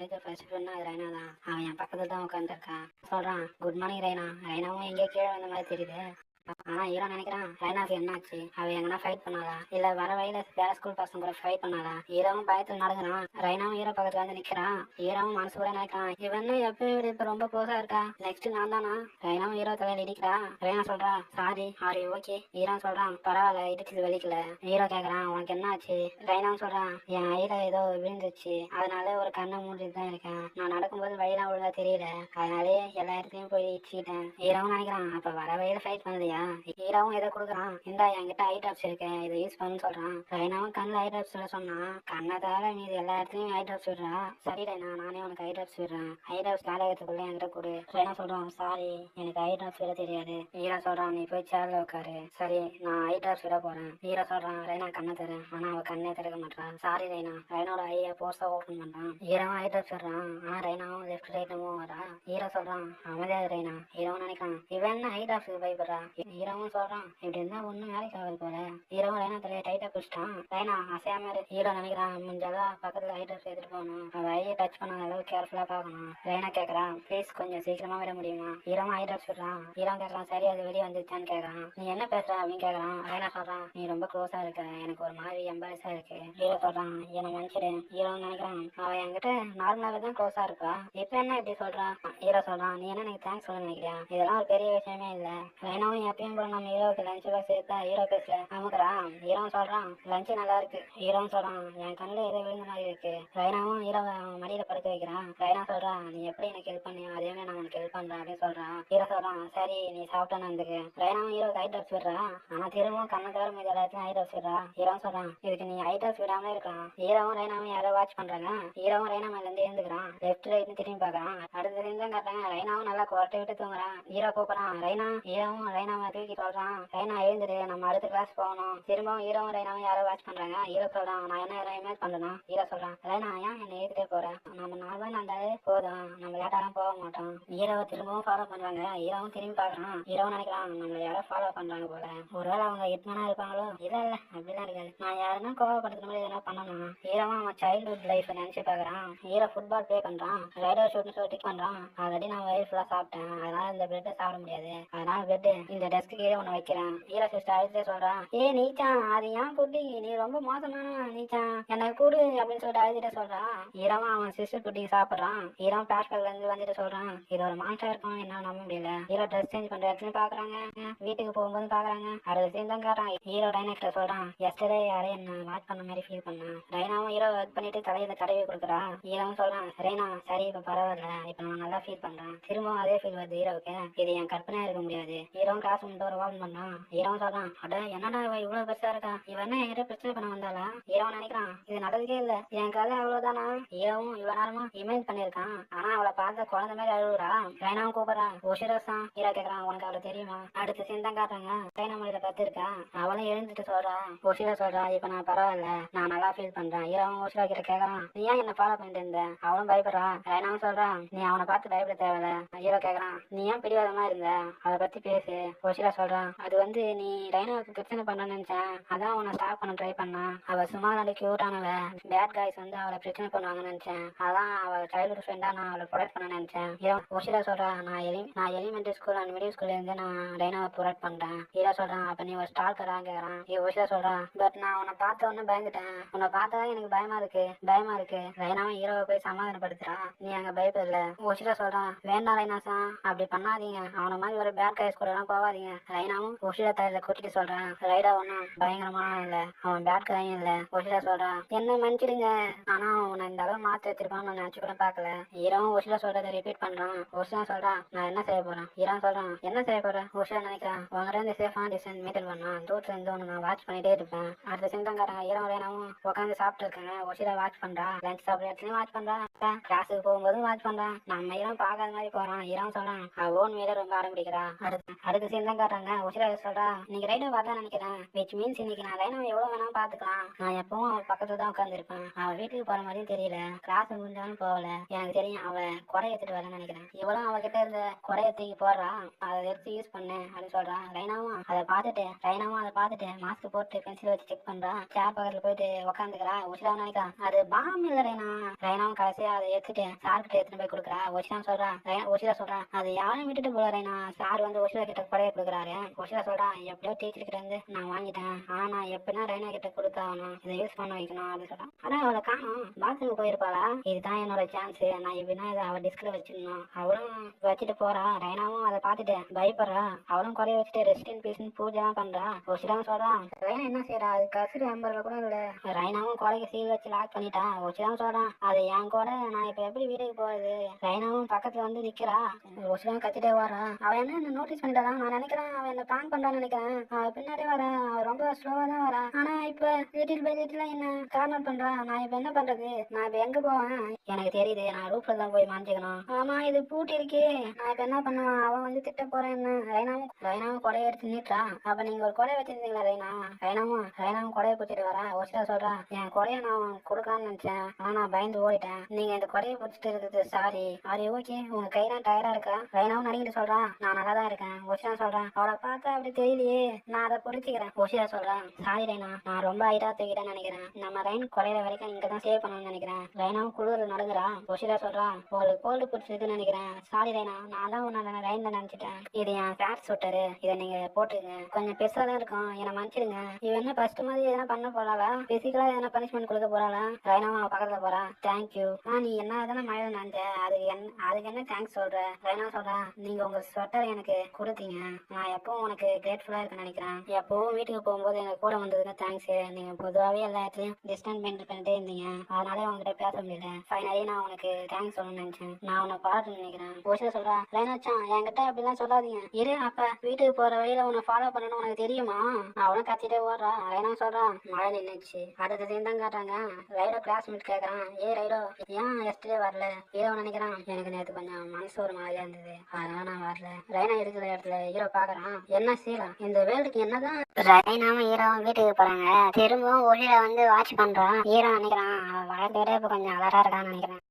College first friend அது ரைனா தான். அவன் என் பக்கத்துல தான் உட்காந்துருக்கான். சொல்றான் குட் மார்னிங் ரைனா. ரைனாவும் எங்கேயோ கீழே வந்த மாதிரி தெரியுது. ஆனா ஹீரோ நினைக்கிறான் ரைனாக்கு என்னாச்சு, அவ எங்கன்னா ஃபைட் பண்ணாதா இல்ல வர வழியில வேற ஸ்கூல் பசங்க கூட ஃபைட் பண்ணாதா. ஹீரோவும் பயத்துல நடக்குறான். ரைனாவும் ஹீரோ பக்கத்துல வந்து நிக்கிறான். ஹீரோவும் மனசு கூட நினைக்கிறான் இவன் எப்பயும் இப்ப ரொம்ப க்ளோஸா இருக்கா, நெக்ஸ்ட் நான் தானா. ரைனாவும் ஹீரோ தலையில இடிக்கிறா. ரைனா சொல்றா sorry are you okay. Hero சொல்றான் பரவாயில்ல இடிச்சது வலிக்கல. ஹீரோ கேக்குறான் உனக்கு என்ன ஆச்சு. ரைனாவும் சொல்றான் என் ஐயில ஏதோ விழுந்துச்சு, அதனால ஒரு கண்ணை மூடிட்டு தான் இருக்கேன். நான் நடக்கும்போது வழியெல்லாம் ஒழுங்கா தெரியல, அதனாலே எல்லா இடத்துலயும் போய் இடிச்சுக்கிட்டேன். ஹீரோவும் நினைக்கிறான் அப்ப வர வழியில ஃபைட் பண்ணலையா. ஹீரோவும் இதை கொடுக்குறான். இந்தா என்கிட்ட ஐ ட்ராப்ஸ் இருக்கு, இதை யூஸ் பண்ணு சொல்றான். ரைனாவும் கண்ணில் ஐ ட்ராப்ஸ் விட சொன்னான். கண்ணை தவிர மீது எல்லா இடத்துலயும் ஐ ட்ராப்ஸ் விடுறா. சரி ரைனா நானே உனக்கு ஐ ட்ராப்ஸ் விடுறேன், ஐ ட்ராப்ஸ் காலகத்துக்குள்ள என்கிட்ட கொடு. ரைனா சொல்றான் சாரி எனக்கு ஐ ட்ராப்ஸ் விட தெரியாது. ஹீரோ சொல்றான் நீ போய் சேர்ல உட்காரு. சரி நான் ஐ ட்ராப்ஸ் விட போறேன். ஹீரோ சொல்றான் ரைனா கண்ணை தரேன். ஆனா அவ கண்ணே திறக்க மாட்டான். சாரி ரைனா. ரைனோட ஐய போர்ஸா ஓபன் பண்றான். ஹீரோவும் ஐ ட்ராப்ஸ் விடுறான். ஆனா ரைனாவும் லெஃப்ட் ரைட்டும் வரா. ஹீரோ சொல்றான் அமைதியா ரைனா. ஹீரோவும் நினைக்கிறான் இவன் என்ன ஐ ட்ராப்ஸுக்கு பயப்படுறா. ஹீரோவும் சொல்றான் இப்படி இருந்தா ஒண்ணும் வேலைக்கு ஆகுது போல. ஹீரோவும் ரைனா தலையை டைட்டா பிடிச்சிட்டான். ரைனா அசையாம இரு. ஹீரோ நினைக்கிறான் முடிஞ்சாலும் பக்கத்துல ஐ ட்ராப்ஸ் எடுத்துட்டு போகணும், அவ ஐயை டச் பண்ணாத அளவுக்கு கேர்ஃபுல்லா பார்க்கணும். ரைனா கேட்கறான் ப்ளீஸ் கொஞ்சம் சீக்கிரமா விட முடியுமா. ஹீரோவும் ஐ ட்ராப்ஸ் விடுறான். ஹீரோ கேட்கறான் சரி அது வெளியே வந்துச்சான்னு கேட்கறான். நீ என்ன பேசுற அப்படின்னு கேட்கறான். ரைனா சொல்றான் நீ ரொம்ப க்ளோஸா இருக்க, எனக்கு ஒரு மாதிரி எம்பாரஸா இருக்கு. ஹீரோ சொல்றான் என்ன மன்னிச்சிடு. ஹீரோ நினைக்கிறான் அவ என்கிட்ட நார்மலாவே தான் க்ளோஸா இருப்பா, இப்ப என்ன இப்படி சொல்றான். ஹீரோ சொல்றான் நீ என்ன எனக்கு தேங்க்ஸ் சொல்ல நினைக்கிறியா, இதெல்லாம் ஒரு பெரிய விஷயமே இல்ல. ரைனாவும் எப்பயும் போல நம்ம ஹீரோவுக்கு லஞ்ச் பாக்ஸ் எடுத்தா ஹீரோ பேசல அமுக்குறான். ஹீரோவும் சொல்றான் லஞ்சு நல்லா இருக்கு. ஹீரோவும் சொல்றான் என் கண்ணுல ஏதோ விழுந்த மாதிரி இருக்கு. ரைனாவும் ஹீரோவை மடியில படுக்க வைக்கிறான். ரைனா சொல்றான் நீ எப்படி எனக்கு ஹெல்ப் பண்ணியா அதே மாதிரி நான் உனக்கு ஹெல்ப் பண்றேன் அப்படின்னு சொல்றான். ஹீரோ சொல்றான் சரி நீ சாப்பிட்டானு வந்துருக்கு. ரைனாவும் ஹீரோக்கு ஐ ட்ராப்ஸ் விடுறான். ஆனா திரும்பவும் கண்ணை தவிர மீது எல்லாத்தையும் ஐ ட்ராப்ஸ் விடுறா. ஹீரோவும் சொல்றான் இதுக்கு நீ ஐ ட்ராப்ஸ் விடாமலே இருக்கலாம். ஹீரோவும் ரைனாவும் யாரோ வாட்ச் பண்றாங்க. ஹீரோவும் ரைனா மேல இருந்து எழுந்துக்கிறான். லெஃப்ட் ரைட்னு திரும்பி பாக்குறான். அடுத்த சீன் தான் காட்டுறாங்க. ரைனாவும் நல்லா கொரட்டை விட்டு தூங்குறான். ஹீரோ கூப்பிடுறான் ரைனா. ஹீரோவும் ரைனாவை தூக்கி சொல்றான் ரைனா எழுந்துரு நம்ம அடுத்த கிளாஸ் போகணும். திரும்பவும் ஹீரோவும் ரைனாவும் யாரோ வாட்ச் பண்றாங்க. ஹீரோ சொல்றான் நான் என்ன யாரும் இமேஜ் பண்றேனா. ஹீரோ சொல்றான் ரைனா ஏன் என்ன ஏத்துட்டே போறேன், நம்ம நார்மலா இருந்தாலே போதும், நம்ம லேட்டாலாம் போக மாட்டோம். ஹீரோவை திரும்பவும் ஃபாலோ பண்றாங்க. ஹீரோவும் திரும்பி பாக்குறான். ஹீரோவும் நினைக்கிறான் நம்மள யாரோ ஃபாலோ பண்றாங்க போல, ஒருவேளை அவங்க ஹிட்மேனா இருப்பாங்களோ. இல்ல இல்ல அப்படிலாம் இருக்காது, நான் யாருன்னா கோவப்படுத்துற மாதிரி எதனா பண்ணணும். ஹீரோவும் அவன் சைல்ட்ஹுட் லைஃப் நினைச்சு பாக்குறான். ஹீரோ ஃபுட்பால் ப்ளே பண்றான். ரைடர் ஷூட்னு சொல்லி டிக் பண்றான். ஆல்ரெடி நான் வயிறு ஃபுல்லா சாப்பிட்டேன், அதனால இந்த பிரெட்டை சாப்பிட முடியாது, அதனால பிரெட் இந்த டெஸ்க்கு கீழே ஒண்ணு வைக்கிறேன். ஹீரோ சிஸ்டர் அழைச்சே சொல்றான் நீச்சான் அது ஏன் குட்டி, நீ ரொம்ப மோசமான நீச்சான், எனக்கு கூடு அப்படின்னு சொல்லிட்டு அழுதுட்டே சொல்றான். ஹீரோவும் அவன் சிஸ்டர் குட்டி சாப்பிடுறான். ஹீரோ பேஷ்பேக்ல இருந்து வந்துட்டு சொல்றான் இது ஒரு மான்ஸ்டர் இருக்கும் என்ன நம்ப முடியல. ஹீரோ ட்ரெஸ் சேஞ்ச் பண்ற இடத்துல பாக்குறாங்க. வீட்டுக்கு போகும்போது பாக்குறாங்க. அடுத்த சீன் தான் காட்டுறான். ஹீரோ டைனக்ட சொல்றான் எஸ்டர்டே யாரே என்ன வாட்ச் பண்ண மாதிரி ஃபீல் பண்ணேன். ரைனாவும் ஹீரோ ஒர்க் பண்ணிட்டு தலையில தடவி கொடுக்குறா. ஹீரோவும் சொல்றான் ரைனா சரி இப்ப பரவாயில்ல, இப்ப நான் நல்லா ஃபீல் பண்றேன். திரும்பவும் அதே ஃபீல் வருது ஹீரோவுக்கு. இது என் கற்பனையா இருக்க முடியாது. ஹீரோவும் கிளாஸ் ரூம் டோர் ஓபன் பண்ணான். ஹீரோவும் சொல்றான் அட என்னடா இவ இவ்வளவு பெருசா இருக்கா, இவ என்ன என்கிட்ட பிரச்சனை பண்ண வந்தாளா. ஹீரோவும் நினைக்கிறான் இது நடந்துக்கே இல்ல, என் கதை அவ்வளவுதானா. ஹீரோவும் இவ்வளவு நேரமா இமேஜ் பண்ணிருக்கான். ஆனா அவளை பார்த்த குழந்தை மாதிரி அழுகுறா. ரைனாவும் கூப்பிடுறான் ஓஷிரோசா. ஹீரோ கேக்குறான் உனக்கு அவளை தெரியுமா. அடுத்த சீன் தான் காட்டுறாங்க. ரைனா மொழியில கத்து இருக்கா. அவளும் எழுந்துட்டு சொல்றா. ஓஷிரோ சொல்றா இப்ப நான் பரவாயில்ல, நான் நல்லா ஃபீல் பண்றேன். ஹீரோவும் ஓஷிரோ கிட்ட கேக்குறான் நீ ஏன் என்ன ஃபாலோ பண்ணிட்டு இருந்த. அவளும் பயப்படுறா. ரைனாவும் சொல்றான் நீ அவனை பார்த்து பயப்பட தேவையில்ல. ஹீரோ கேக்குறான் நீ ஏன் பிடிவாதமா இருந்த, அதை பத்தி பேசு. ஓஷிரோ சொல்றான் அது வந்து நீ ரைனாவுக்கு பிரச்சனை பண்ண நினைச்சேன், அதான் அவனை ஸ்டாப் பண்ண ட்ரை பண்ணா. அவ சும்மா நல்ல கியூட்டானவ, பேட் காய்ஸ் வந்து அவளை பிரச்சனை பண்ணுவாங்கன்னு நினைச்சேன், அதான் அவ சைல்ட்ஹுட் ஃப்ரெண்டா நான் அவளை ப்ரொடெக்ட் பண்ண நினைச்சேன். ஹீரோ ஓஷிரோ சொல்றா நான் எலிமெண்டரி ஸ்கூல் அண்ட் மிடில் ஸ்கூல்ல இருந்து நான் ரைனாவை ப்ரொடெக்ட் பண்றேன். ஹீரோ சொல்றான் அப்ப நீ ஒரு ஸ்டால்கரா கேக்குறான். ஓஷிரோ சொல்றான் பட் நான் உன்னை பார்த்த உடனே பயந்துட்டேன், உன்னை பார்த்ததான் எனக்கு பயமா இருக்கு. ரைனாவும் ஹீரோவை போய் சமாதானப்படுத்துறான் நீ அங்க பயப்படல. ஓஷிரோ சொல்றான் வேண்டாம் ரைனாசா அப்படி பண்ணாதீங்க, அவன மாதிரி ஒரு பேட் கைஸ் கூட எல்லாம் போவாதீங்க. ரைனாவும் ஓஷிரோ தலையில கூட்டிட்டு சொல்றான் ரைடா ஒன்னும் பயங்கரமான இல்ல, அவன் பேட் கையும் இல்ல. ஓஷிரோ சொல்றான் என்ன மன்னிச்சிடுங்க, ஆனா உன்னை இந்த அளவு மாத்தி வச்சிருப்பான்னு நான் நினைச்சு கூட பாக்கல. ஹீரோவும் ஓஷிரோ சொல்றதை ரிப்பீட் பண்றான். ஓஷிரோ சொல்றான் நான் என்ன செய்ய போறேன். ஹீரோ சொல்றான் என்ன செய்ய போற. ஓஷிரோ நினைக்கிறான் உங்ககிட்ட இருந்து சேஃபான டிஸ்டன்ஸ் மெயின்டைன் பண்ணான், தூரத்துல இருந்து ஒன்று நான் வாட்ச் பண்ணிட்டே இருப்பேன். அடுத்த சீன் தான் காட்டுறாங்க. ஹீரோ ரைனாவும் உட்காந்து சாப்பிட்டு இருக்காங்க. ஓஷிரோ வாட்ச் பண்றா. லஞ்ச் சாப்பிட்ற இடத்துலயும் வாட்ச் பண்றான். கிளாஸுக்கு போகும்போதும் வாட்ச் பண்றான். நம்ம ஹீரோ பார்க்காத மாதிரி போறான். ஹீரோ சொல்றான் அவன் ஓன் வேலை ரொம்ப ஆரம்பிக்கிறா. அடுத்த சீன் தான் காட்டுறாங்க. உஷிரா சொல்றா, இன்னைக்கு ரைடோ வரதான் நினைக்கிறேன். விச் மீன்ஸ் இன்னைக்கு நான் ரைனாவை எவ்வளவு வேணாலும் பாத்துக்கலாம். நான் எப்பவும் அவள் பக்கத்துல தான் உட்காந்துருப்பேன். அவள் வீட்டுக்கு போற மாதிரியும் தெரியல, கிளாஸ் முடிஞ்சாலும் போகல. எனக்கு தெரியும் அவ கொடை எடுத்துட்டு வரேன்னு நினைக்கிறேன். இவளும் அவகிட்ட இருந்த கொடையை தூக்கி போடுறா, அதை எடுத்து யூஸ் பண்ணு அப்படின்னு சொல்றான். ரைனாவும் அதை பார்த்துட்டு மாஸ்க் போட்டு பென்சில் வச்சு செக் பண்றா. சேர் பக்கத்துல போயிட்டு உட்காந்துக்கிறா. உஷிரா நினைக்கிறா அது பாம் இல்ல ரைனாவும் கடைசியா அதை எடுத்துட்டு சார்கிட்ட எடுத்துட்டு போய் கொடுக்குறா. உஷிரா சொல்றா அது யாரும் விட்டுட்டு போல ரைனா, சார் வந்து உஷிரா கிட்ட கொடையை கொடுக்குறாரு. உஷிரா சொல்றா எப்படியோ டீச்சர் கிட்ட இருந்து நான் வாங்கிட்டேன், ஆனா நான் எப்படின்னா ரைனா கிட்ட கொடுத்தாகணும், இதை யூஸ் பண்ண வைக்கணும் அப்படின்னு சொல்றான். ஆனா அவளை காணும், பாத்ரூம் போயிருப்பாளா? இதுதான் என்னோட சான்ஸ், நான் எப்படின்னா இதை அவள் டிஸ்கில் வச்சிடணும். அவளும் வச்சுட்டு போறா. ரைனாவும் அதை பார்த்துட்டு பயப்படுறா. அவளும் கொடைய வச்சுட்டு ரெஸ்ட் இன் பீஸ் பூஜை எல்லாம் பண்றா. உஷிராவும் சொல்றான் ரைனா என்ன செய்யறா, அது கசிறு நம்பர்ல கூட இல்ல. ரைனாவும் கொடைக்கு சீல் வச்சு லாக் பண்ணிட்டா. உஷிராவும் சொல்றான் அது என் கூட, நான் இப்ப எப்படி வீட்டுக்கு போறது? ரைனாவும் பக்கத்துல வந்து நிக்கிறா. உஷிராவும் கத்திட்டே வரா. அவன் என்ன நோட்டீஸ் பண்ணிட்டான், நான் நினைக்கிறேன் அவன் என்ன பிளான் பண்றான்னு நினைக்கிறேன். அவன் பின்னாடியே வரா, அவன் ரொம்ப ஸ்லோவா தான் வரா. ஆனா இப்ப லிட்டில் பை லிட்டில் என்ன கார்னர் பண்றா. நான் இப்ப என்ன பண்றது, நான் இப்ப எங்க போவேன்? எனக்கு தெரியுது, நான் ரூப்ல தான் போய் மாஞ்சிக்கணும். ஆமா இது பூட்டி இருக்கே, நான் இப்ப என்ன பண்ணுவான்? அவன் வந்து திட்ட போறேன்னு ரைனாவும் கொடையை எடுத்து நீட்டுறா. அப்ப நீங்க ஒரு கொடை வச்சிருந்தீங்களா ரைனாவும் கொடையை பிடிச்சிட்டு வரா. ஒசியா சொல்றா என் கொடையை நான் கொடுக்கலாம்னு நினைச்சேன், ஆனா நான் பயந்து ஓடிட்டேன். நீங்க இந்த கொடையை பிடிச்சிட்டு இருக்குது சாரி. ஓகே உங்க கையெல்லாம் டயர்டா இருக்கா? ரைனாவும் நடிக்கிட்டு சொல்றா நான் நல்லா தான் இருக்கேன். ஒசியா சொல்றான் அவளை பார்த்தா அப்படி தெரியலையே, நான் அதை புரிச்சுக்கிறேன். ஒசியா சொல்றான் சாரி ரைனா, நான் ரொம்ப ஹைட்டா தூக்கிட்டேன்னு நினைக்கிறேன். நம்ம ரைன் குறையிற வரைக்கும் இங்க தான் சேவ் பண்ணணும்னு நினைக்கிறேன். ரைனாவும் குளிர் நடுங்குறா. ஒசியா சொல்றா உங்களுக்கு கோல்டு பிடிச்சிருக்குன்னு நினைக்கிறேன். சாரி ரைனா, நான் தான் உன்னை ரைன்ல நினைச்சிட்டேன். இது என் ஃபேட் சூட்டரு, இதை நீங்க போட்டுருங்க. கொஞ்சம் பெருசா தான் இருக்கும், என்னை மன்னிச்சிடுங்க. இவன் என்ன ஃபர்ஸ்ட் மாதிரி எதனா பண்ண போறாளா? பிசிக்கலா எதனா பனிஷ்மெண்ட் கொடுக்க போறாளா? ரைனாவும் அவன் பக்கத்துல போறா. தேங்க்யூ. நீ என்ன தானே மழையில நினைச்ச, அதுக்கு என்ன தேங்க்ஸ் சொல்ற? ரைனா சொல்றா நீங்க உங்க ஸ்வெட்டர் எனக்கு கொடுத்தீங்க, நான் எப்பவும் உனக்கு கிரேட்ஃபுல்லா இருக்குன்னு நினைக்கிறேன். எப்பவும் வீட்டுக்கு போகும்போது எங்க கூட வந்ததுக்கு தேங்க்ஸ். நீங்க பொதுவாகவே எல்லா இடத்துலயும் டிஸ்டன்ஸ் மெயின்டைன் பண்ணிட்டே இருந்தீங்க, அதனால உங்ககிட்ட பேச முடியல. ஃபைனலி நான் உனக்கு தேங்க்ஸ் சொல்லணும்னு நினைச்சேன். நான் உன்னை பாராட்டு நினைக்கிறேன். ஓசியா சொல்றா ரைனாச்சான் என்கிட்ட அப்படிலாம் சொல்லாதீங்க. இரு அப்ப வீட்டுக்கு போற வழியில உன்னை ஃபாலோ பண்ணணும் உனக்கு தெரியுமா? அவனும் கத்திட்டே ஓடுறா. ரைனா சொல்றா மழை நின்னுச்சு. அடுத்த சீன் தான் காட்டுறாங்க. ரைடோ கிளாஸ்மேட் கேட்கறான் ரைடோ ஏன் எஸ்டே வரல? ஹீரோ நினைக்கிறான் எனக்கு நேற்று கொஞ்சம் மனசு ஒரு மாதிரியா இருந்தது, அதனால நான் வரல. ரைனா இருக்கிற இடத்துல ஹீரோ பாக்குறான் என்ன சீலா இந்த வேர்ல்டுக்கு என்னதான். ரைனாவும் ஹீரோவும் வீட்டுக்கு போறாங்க. திரும்பவும் ஒளியில வந்து வாட்ச் பண்றான். ஹீரோ நினைக்கிறான் அவன் வளர்ந்து விட இப்ப கொஞ்சம் அலரா இருக்கான்னு நினைக்கிறேன்.